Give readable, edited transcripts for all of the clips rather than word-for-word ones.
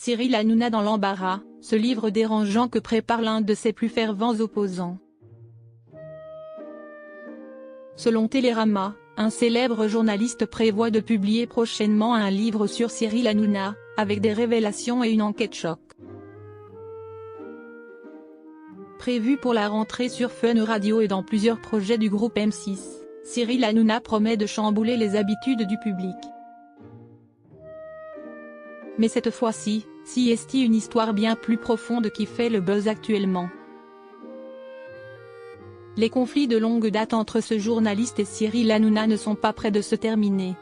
Cyril Hanouna dans l'embarras, ce livre dérangeant que prépare l'un de ses plus fervents opposants. Selon Télérama, un célèbre journaliste prévoit de publier prochainement un livre sur Cyril Hanouna, avec des révélations et une enquête choc. Prévu pour la rentrée sur Fun Radio et dans plusieurs projets du groupe M6, Cyril Hanouna promet de chambouler les habitudes du public. Mais cette fois-ci, est une histoire bien plus profonde qui fait le buzz actuellement. Les conflits de longue date entre ce journaliste et Cyril Hanouna ne sont pas près de se terminer.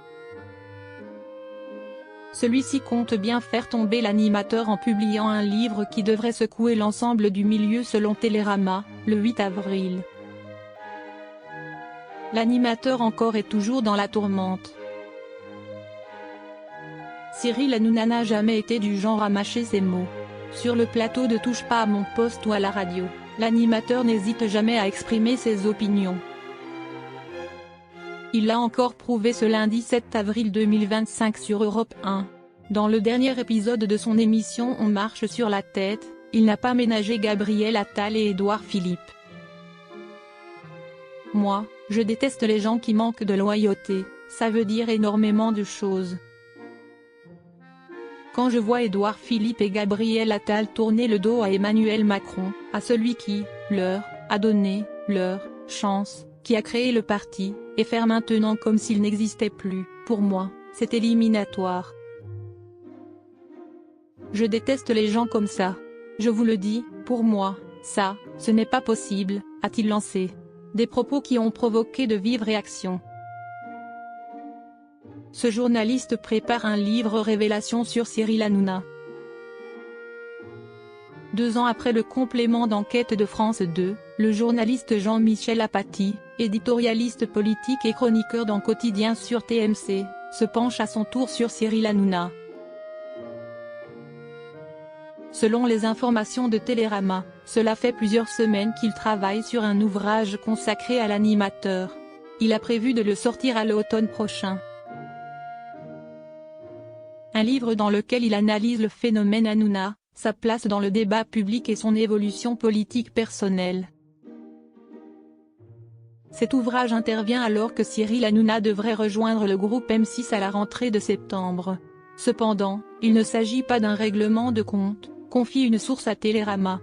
Celui-ci compte bien faire tomber l'animateur en publiant un livre qui devrait secouer l'ensemble du milieu selon Télérama, le 8 avril. L'animateur encore est toujours dans la tourmente. Cyril Hanouna n'a jamais été du genre à mâcher ses mots. Sur le plateau de Touche pas à mon poste ou à la radio, l'animateur n'hésite jamais à exprimer ses opinions. Il l'a encore prouvé ce lundi 7 avril 2025 sur Europe 1. Dans le dernier épisode de son émission On marche sur la tête, il n'a pas ménagé Gabriel Attal et Édouard Philippe. Moi, je déteste les gens qui manquent de loyauté, ça veut dire énormément de choses. Quand je vois Édouard Philippe et Gabriel Attal tourner le dos à Emmanuel Macron, à celui qui, leur, a donné, leur, chance, qui a créé le parti, et faire maintenant comme s'il n'existait plus, pour moi, c'est éliminatoire. Je déteste les gens comme ça. Je vous le dis, pour moi, ça, ce n'est pas possible, a-t-il lancé. Des propos qui ont provoqué de vives réactions. Ce journaliste prépare un livre révélation sur Cyril Hanouna. 2 ans après le complément d'enquête de France 2, le journaliste Jean-Michel Apathy, éditorialiste politique et chroniqueur dans Quotidien sur TMC, se penche à son tour sur Cyril Hanouna. Selon les informations de Télérama, cela fait plusieurs semaines qu'il travaille sur un ouvrage consacré à l'animateur. Il a prévu de le sortir à l'automne prochain. Un livre dans lequel il analyse le phénomène Hanouna, sa place dans le débat public et son évolution politique personnelle. Cet ouvrage intervient alors que Cyril Hanouna devrait rejoindre le groupe M6 à la rentrée de septembre. Cependant, il ne s'agit pas d'un règlement de compte, confie une source à Télérama.